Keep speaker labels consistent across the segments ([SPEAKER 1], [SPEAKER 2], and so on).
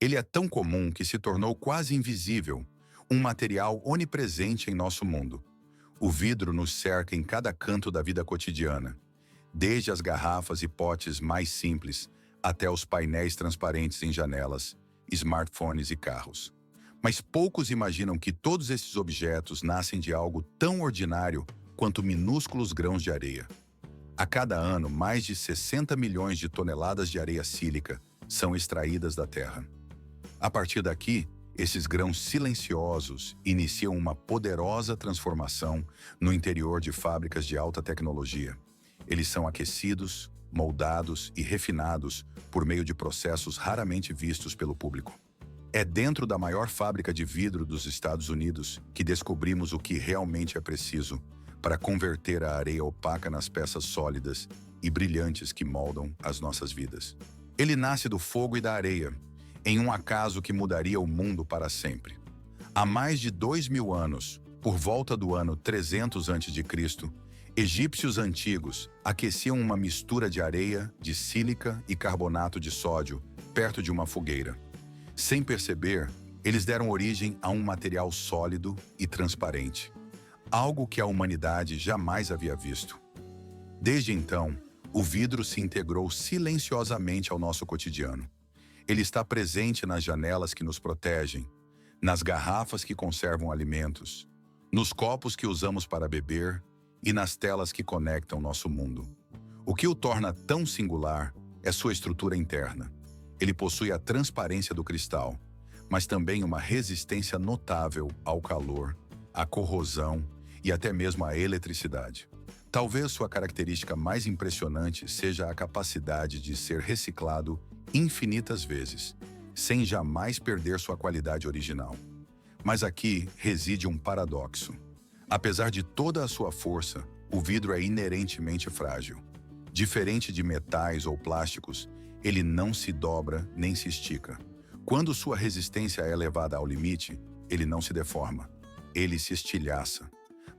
[SPEAKER 1] Ele é tão comum que se tornou quase invisível, um material onipresente em nosso mundo. O vidro nos cerca em cada canto da vida cotidiana, desde as garrafas e potes mais simples até os painéis transparentes em janelas, smartphones e carros. Mas poucos imaginam que todos esses objetos nascem de algo tão ordinário quanto minúsculos grãos de areia. A cada ano, mais de 60 milhões de toneladas de areia sílica são extraídas da Terra. A partir daqui, esses grãos silenciosos iniciam uma poderosa transformação no interior de fábricas de alta tecnologia. Eles são aquecidos, moldados e refinados por meio de processos raramente vistos pelo público. É dentro da maior fábrica de vidro dos Estados Unidos que descobrimos o que realmente é preciso para converter a areia opaca nas peças sólidas e brilhantes que moldam as nossas vidas. Ele nasce do fogo e da areia, em um acaso que mudaria o mundo para sempre. Há mais de 2.000 anos, por volta do ano 300 a.C., egípcios antigos aqueciam uma mistura de areia, de sílica e carbonato de sódio perto de uma fogueira. Sem perceber, eles deram origem a um material sólido e transparente, algo que a humanidade jamais havia visto. Desde então, o vidro se integrou silenciosamente ao nosso cotidiano. Ele está presente nas janelas que nos protegem, nas garrafas que conservam alimentos, nos copos que usamos para beber e nas telas que conectam nosso mundo. O que o torna tão singular é sua estrutura interna. Ele possui a transparência do cristal, mas também uma resistência notável ao calor, à corrosão e até mesmo à eletricidade. Talvez sua característica mais impressionante seja a capacidade de ser reciclado infinitas vezes, sem jamais perder sua qualidade original. Mas aqui reside um paradoxo. Apesar de toda a sua força, o vidro é inerentemente frágil. Diferente de metais ou plásticos, ele não se dobra nem se estica. Quando sua resistência é levada ao limite, ele não se deforma, ele se estilhaça.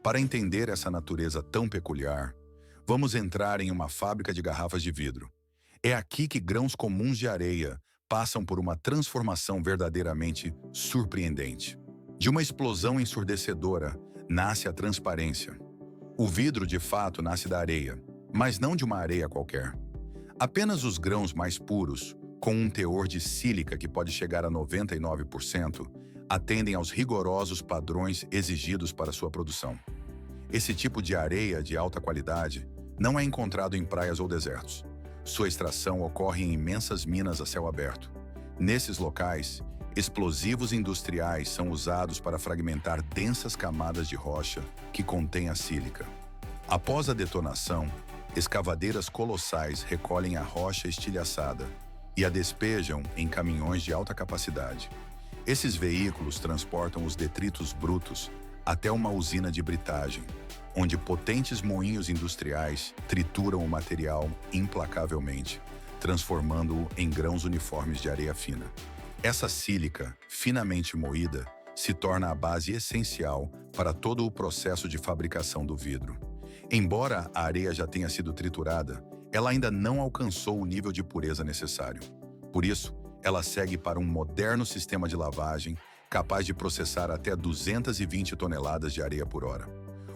[SPEAKER 1] Para entender essa natureza tão peculiar, vamos entrar em uma fábrica de garrafas de vidro. É aqui que grãos comuns de areia passam por uma transformação verdadeiramente surpreendente. De uma explosão ensurdecedora, nasce a transparência. O vidro, de fato, nasce da areia, mas não de uma areia qualquer. Apenas os grãos mais puros, com um teor de sílica que pode chegar a 99%, atendem aos rigorosos padrões exigidos para sua produção. Esse tipo de areia de alta qualidade não é encontrado em praias ou desertos. Sua extração ocorre em imensas minas a céu aberto. Nesses locais, explosivos industriais são usados para fragmentar densas camadas de rocha que contêm a sílica. Após a detonação, escavadeiras colossais recolhem a rocha estilhaçada e a despejam em caminhões de alta capacidade. Esses veículos transportam os detritos brutos até uma usina de britagem, onde potentes moinhos industriais trituram o material implacavelmente, transformando-o em grãos uniformes de areia fina. Essa sílica, finamente moída, se torna a base essencial para todo o processo de fabricação do vidro. Embora a areia já tenha sido triturada, ela ainda não alcançou o nível de pureza necessário. Por isso, ela segue para um moderno sistema de lavagem capaz de processar até 220 toneladas de areia por hora.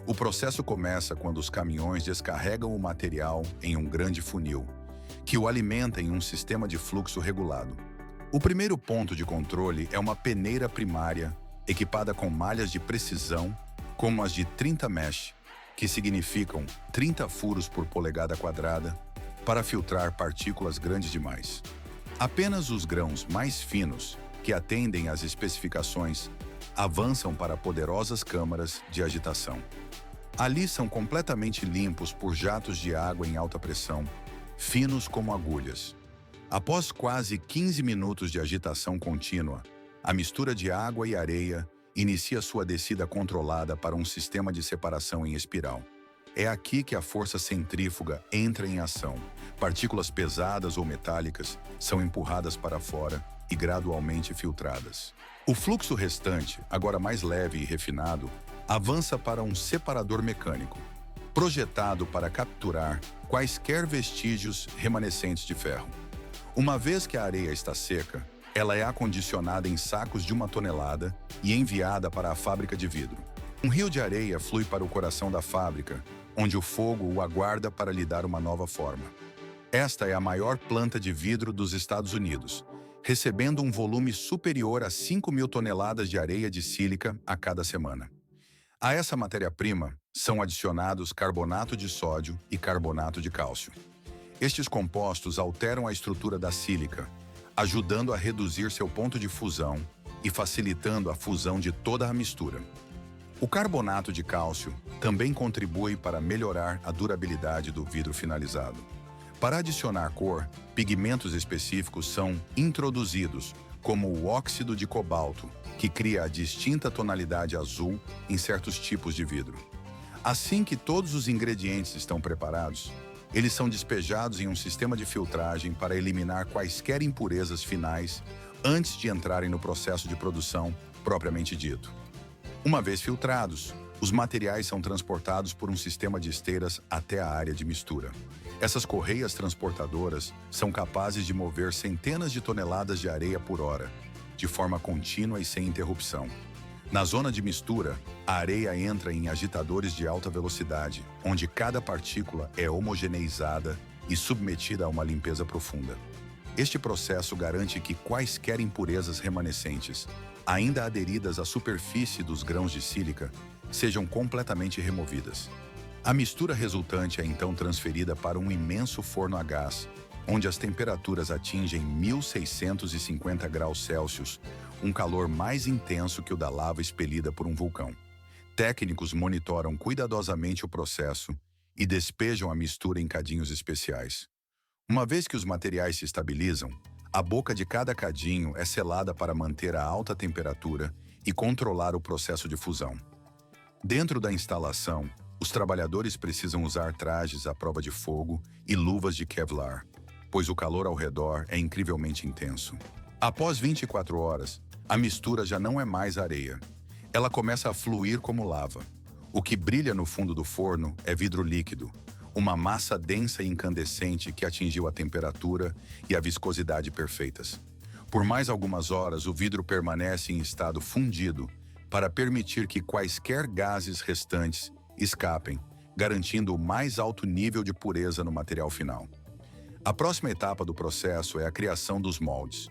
[SPEAKER 1] O processo começa quando os caminhões descarregam o material em um grande funil, que o alimenta em um sistema de fluxo regulado. O primeiro ponto de controle é uma peneira primária, equipada com malhas de precisão, como as de 30 mesh, que significam 30 furos por polegada quadrada, para filtrar partículas grandes demais. Apenas os grãos mais finos, que atendem às especificações, avançam para poderosas câmaras de agitação. Ali são completamente limpos por jatos de água em alta pressão, finos como agulhas. Após quase 15 minutos de agitação contínua, a mistura de água e areia inicia sua descida controlada para um sistema de separação em espiral. É aqui que a força centrífuga entra em ação. Partículas pesadas ou metálicas são empurradas para fora e gradualmente filtradas. O fluxo restante, agora mais leve e refinado, avança para um separador mecânico, projetado para capturar quaisquer vestígios remanescentes de ferro. Uma vez que a areia está seca, Ela é acondicionada em sacos de 1 tonelada e enviada para a fábrica de vidro. Um rio de areia flui para o coração da fábrica, onde o fogo o aguarda para lhe dar uma nova forma. Esta é a maior planta de vidro dos Estados Unidos, recebendo um volume superior a 5.000 toneladas de areia de sílica a cada semana. A essa matéria-prima são adicionados carbonato de sódio e carbonato de cálcio. Estes compostos alteram a estrutura da sílica, ajudando a reduzir seu ponto de fusão e facilitando a fusão de toda a mistura. O carbonato de cálcio também contribui para melhorar a durabilidade do vidro finalizado. Para adicionar cor, pigmentos específicos são introduzidos, como o óxido de cobalto, que cria a distinta tonalidade azul em certos tipos de vidro. Assim que todos os ingredientes estão preparados, eles são despejados em um sistema de filtragem para eliminar quaisquer impurezas finais antes de entrarem no processo de produção propriamente dito. Uma vez filtrados, os materiais são transportados por um sistema de esteiras até a área de mistura. Essas correias transportadoras são capazes de mover centenas de toneladas de areia por hora, de forma contínua e sem interrupção. Na zona de mistura, a areia entra em agitadores de alta velocidade, onde cada partícula é homogeneizada e submetida a uma limpeza profunda. Este processo garante que quaisquer impurezas remanescentes, ainda aderidas à superfície dos grãos de sílica, sejam completamente removidas. A mistura resultante é então transferida para um imenso forno a gás, onde as temperaturas atingem 1.650 graus Celsius, um calor mais intenso que o da lava expelida por um vulcão. Técnicos monitoram cuidadosamente o processo e despejam a mistura em cadinhos especiais. Uma vez que os materiais se estabilizam, a boca de cada cadinho é selada para manter a alta temperatura e controlar o processo de fusão. Dentro da instalação, os trabalhadores precisam usar trajes à prova de fogo e luvas de Kevlar, pois o calor ao redor é incrivelmente intenso. Após 24 horas, a mistura já não é mais areia. Ela começa a fluir como lava. O que brilha no fundo do forno é vidro líquido, uma massa densa e incandescente que atingiu a temperatura e a viscosidade perfeitas. Por mais algumas horas, o vidro permanece em estado fundido para permitir que quaisquer gases restantes escapem, garantindo o mais alto nível de pureza no material final. A próxima etapa do processo é a criação dos moldes.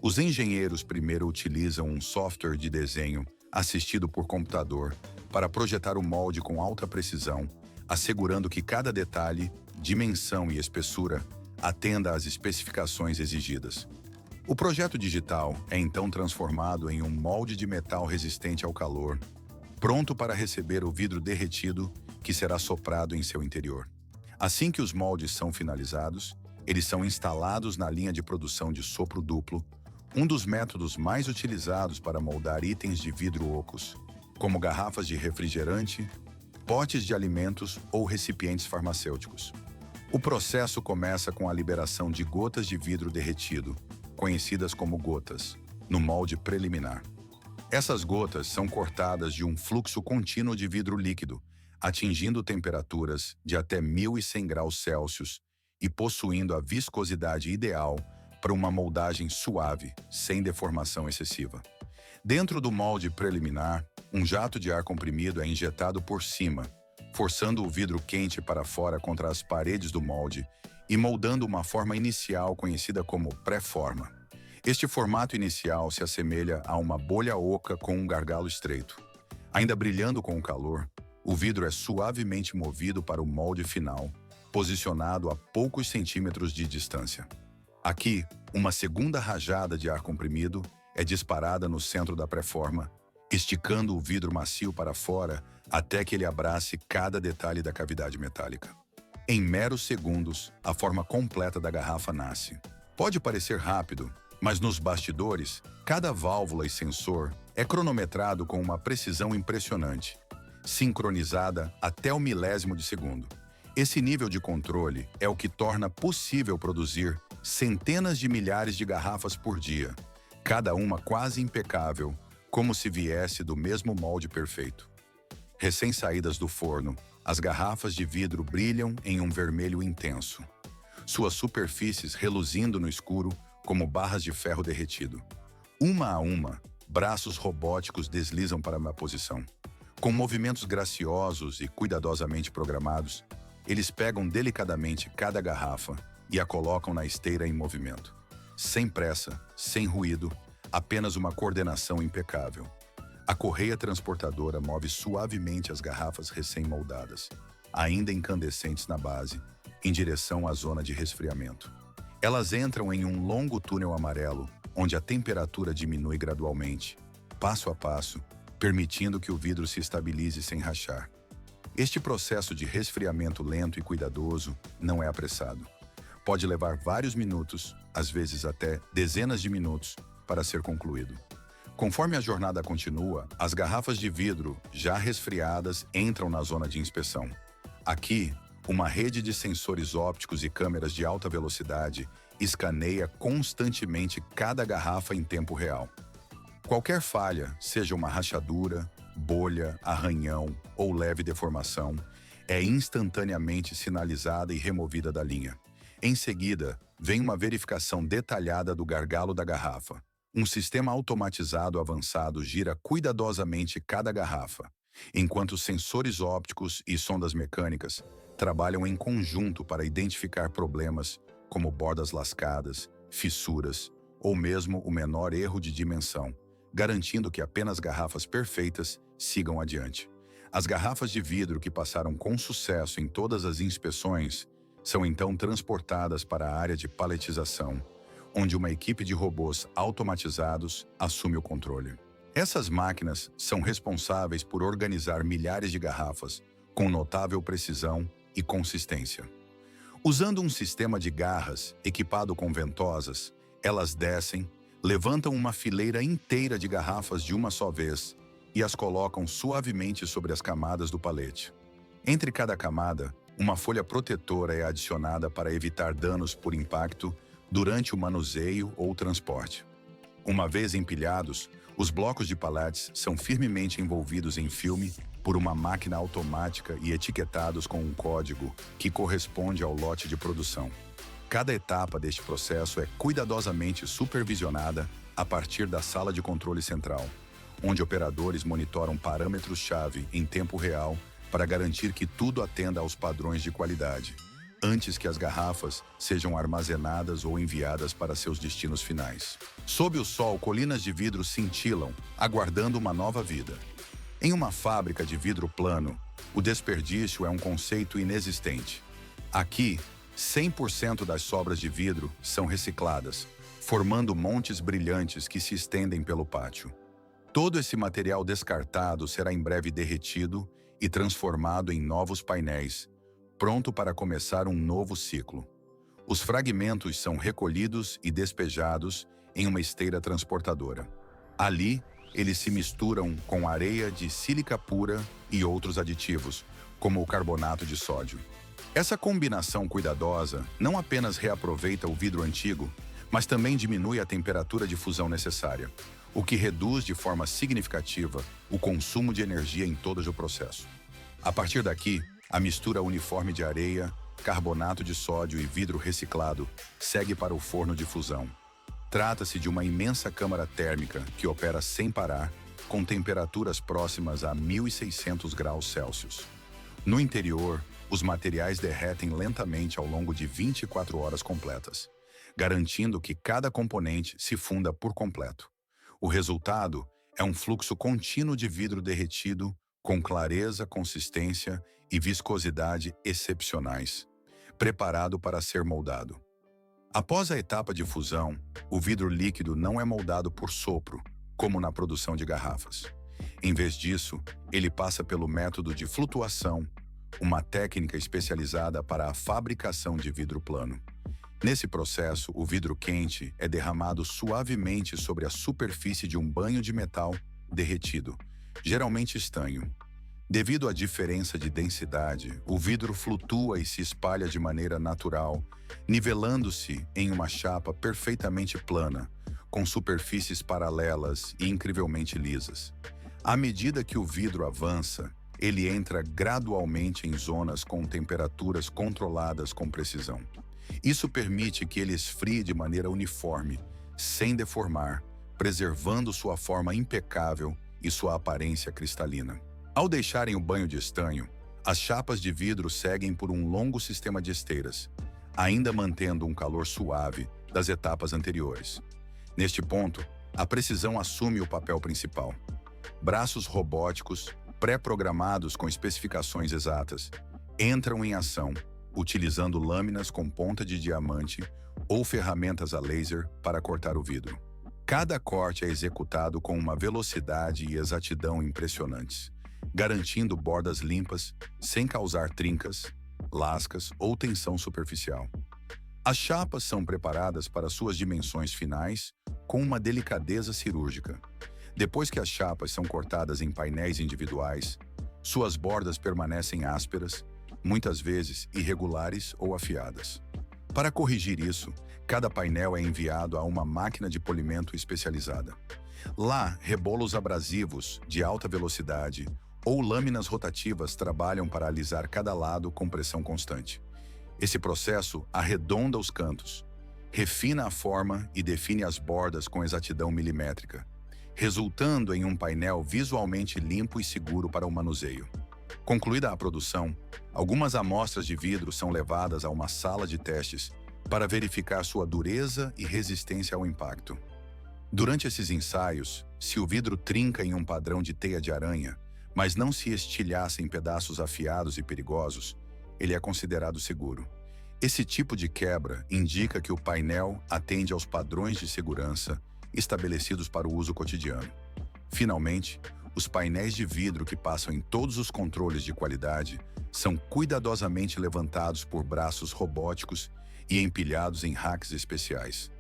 [SPEAKER 1] Os engenheiros primeiro utilizam um software de desenho assistido por computador para projetar o molde com alta precisão, assegurando que cada detalhe, dimensão e espessura atenda às especificações exigidas. O projeto digital é então transformado em um molde de metal resistente ao calor, pronto para receber o vidro derretido que será soprado em seu interior. Assim que os moldes são finalizados, eles são instalados na linha de produção de sopro duplo, um dos métodos mais utilizados para moldar itens de vidro ocos, como garrafas de refrigerante, potes de alimentos ou recipientes farmacêuticos. O processo começa com a liberação de gotas de vidro derretido, conhecidas como gotas, no molde preliminar. Essas gotas são cortadas de um fluxo contínuo de vidro líquido, atingindo temperaturas de até 1.100 graus Celsius e possuindo a viscosidade ideal para uma moldagem suave, sem deformação excessiva. Dentro do molde preliminar, um jato de ar comprimido é injetado por cima, forçando o vidro quente para fora contra as paredes do molde e moldando uma forma inicial conhecida como pré-forma. Este formato inicial se assemelha a uma bolha oca com um gargalo estreito. Ainda brilhando com o calor, o vidro é suavemente movido para o molde final, posicionado a poucos centímetros de distância. Aqui, uma segunda rajada de ar comprimido é disparada no centro da pré-forma, esticando o vidro macio para fora até que ele abrace cada detalhe da cavidade metálica. Em meros segundos, a forma completa da garrafa nasce. Pode parecer rápido, mas nos bastidores, cada válvula e sensor é cronometrado com uma precisão impressionante, sincronizada até o milésimo de segundo. Esse nível de controle é o que torna possível produzir centenas de milhares de garrafas por dia, cada uma quase impecável, como se viesse do mesmo molde perfeito. Recém-saídas do forno, as garrafas de vidro brilham em um vermelho intenso. Suas superfícies reluzindo no escuro como barras de ferro derretido. Uma a uma, braços robóticos deslizam para uma posição. Com movimentos graciosos e cuidadosamente programados, eles pegam delicadamente cada garrafa e a colocam na esteira em movimento. Sem pressa, sem ruído, apenas uma coordenação impecável. A correia transportadora move suavemente as garrafas recém-moldadas, ainda incandescentes na base, em direção à zona de resfriamento. Elas entram em um longo túnel amarelo, onde a temperatura diminui gradualmente, passo a passo, permitindo que o vidro se estabilize sem rachar. Este processo de resfriamento lento e cuidadoso não é apressado. Pode levar vários minutos, às vezes até dezenas de minutos, para ser concluído. Conforme a jornada continua, as garrafas de vidro, já resfriadas, entram na zona de inspeção. Aqui, uma rede de sensores ópticos e câmeras de alta velocidade escaneia constantemente cada garrafa em tempo real. Qualquer falha, seja uma rachadura, bolha, arranhão ou leve deformação, é instantaneamente sinalizada e removida da linha. Em seguida, vem uma verificação detalhada do gargalo da garrafa. Um sistema automatizado avançado gira cuidadosamente cada garrafa, enquanto sensores ópticos e sondas mecânicas trabalham em conjunto para identificar problemas como bordas lascadas, fissuras ou mesmo o menor erro de dimensão, garantindo que apenas garrafas perfeitas sigam adiante. As garrafas de vidro que passaram com sucesso em todas as inspeções são então transportadas para a área de paletização, onde uma equipe de robôs automatizados assume o controle. Essas máquinas são responsáveis por organizar milhares de garrafas com notável precisão e consistência. Usando um sistema de garras equipado com ventosas, elas descem, levantam uma fileira inteira de garrafas de uma só vez e as colocam suavemente sobre as camadas do palete. Entre cada camada, uma folha protetora é adicionada para evitar danos por impacto durante o manuseio ou transporte. Uma vez empilhados, os blocos de paletes são firmemente envolvidos em filme por uma máquina automática e etiquetados com um código que corresponde ao lote de produção. Cada etapa deste processo é cuidadosamente supervisionada a partir da sala de controle central, onde operadores monitoram parâmetros-chave em tempo real para garantir que tudo atenda aos padrões de qualidade, antes que as garrafas sejam armazenadas ou enviadas para seus destinos finais. Sob o sol, colinas de vidro cintilam, aguardando uma nova vida. Em uma fábrica de vidro plano, o desperdício é um conceito inexistente. Aqui, 100% das sobras de vidro são recicladas, formando montes brilhantes que se estendem pelo pátio. Todo esse material descartado será em breve derretido e transformado em novos painéis, pronto para começar um novo ciclo. Os fragmentos são recolhidos e despejados em uma esteira transportadora. Ali, eles se misturam com areia de sílica pura e outros aditivos, como o carbonato de sódio. Essa combinação cuidadosa não apenas reaproveita o vidro antigo, mas também diminui a temperatura de fusão necessária, o que reduz de forma significativa o consumo de energia em todo o processo. A partir daqui, a mistura uniforme de areia, carbonato de sódio e vidro reciclado segue para o forno de fusão. Trata-se de uma imensa câmara térmica que opera sem parar, com temperaturas próximas a 1.600 graus Celsius. No interior, os materiais derretem lentamente ao longo de 24 horas completas, garantindo que cada componente se funda por completo. O resultado é um fluxo contínuo de vidro derretido com clareza, consistência e viscosidade excepcionais, preparado para ser moldado. Após a etapa de fusão, o vidro líquido não é moldado por sopro, como na produção de garrafas. Em vez disso, ele passa pelo método de flutuação, uma técnica especializada para a fabricação de vidro plano. Nesse processo, o vidro quente é derramado suavemente sobre a superfície de um banho de metal derretido, geralmente estanho. Devido à diferença de densidade, o vidro flutua e se espalha de maneira natural, nivelando-se em uma chapa perfeitamente plana, com superfícies paralelas e incrivelmente lisas. À medida que o vidro avança, ele entra gradualmente em zonas com temperaturas controladas com precisão. Isso permite que ele esfrie de maneira uniforme, sem deformar, preservando sua forma impecável e sua aparência cristalina. Ao deixarem o banho de estanho, as chapas de vidro seguem por um longo sistema de esteiras, ainda mantendo um calor suave das etapas anteriores. Neste ponto, a precisão assume o papel principal. Braços robóticos, pré-programados com especificações exatas, entram em ação, utilizando lâminas com ponta de diamante ou ferramentas a laser para cortar o vidro. Cada corte é executado com uma velocidade e exatidão impressionantes, garantindo bordas limpas sem causar trincas, lascas ou tensão superficial. As chapas são preparadas para suas dimensões finais com uma delicadeza cirúrgica. Depois que as chapas são cortadas em painéis individuais, suas bordas permanecem ásperas, muitas vezes irregulares ou afiadas. Para corrigir isso, cada painel é enviado a uma máquina de polimento especializada. Lá, rebolos abrasivos de alta velocidade ou lâminas rotativas trabalham para alisar cada lado com pressão constante. Esse processo arredonda os cantos, refina a forma e define as bordas com exatidão milimétrica, resultando em um painel visualmente limpo e seguro para o manuseio. Concluída a produção, algumas amostras de vidro são levadas a uma sala de testes para verificar sua dureza e resistência ao impacto. Durante esses ensaios, se o vidro trinca em um padrão de teia de aranha, mas não se estilhaça em pedaços afiados e perigosos, ele é considerado seguro. Esse tipo de quebra indica que o painel atende aos padrões de segurança estabelecidos para o uso cotidiano. Finalmente, os painéis de vidro que passam em todos os controles de qualidade são cuidadosamente levantados por braços robóticos e empilhados em racks especiais.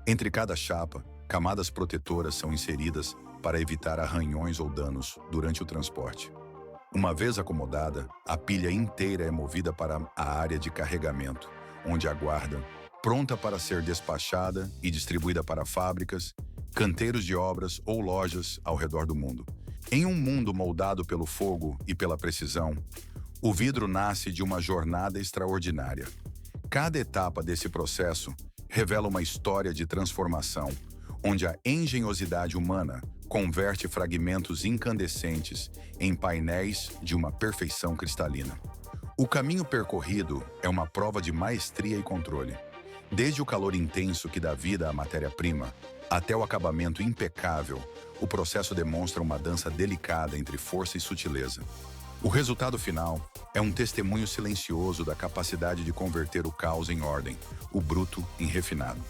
[SPEAKER 1] Entre cada chapa, camadas protetoras são inseridas para evitar arranhões ou danos durante o transporte. Uma vez acomodada, a pilha inteira é movida para a área de carregamento, onde aguarda, pronta para ser despachada e distribuída para fábricas, canteiros de obras ou lojas ao redor do mundo. Em um mundo moldado pelo fogo e pela precisão, o vidro nasce de uma jornada extraordinária. Cada etapa desse processo revela uma história de transformação, onde a engenhosidade humana converte fragmentos incandescentes em painéis de uma perfeição cristalina. O caminho percorrido é uma prova de maestria e controle. Desde o calor intenso que dá vida à matéria-prima, até o acabamento impecável, o processo demonstra uma dança delicada entre força e sutileza. O resultado final é um testemunho silencioso da capacidade de converter o caos em ordem, o bruto em refinado.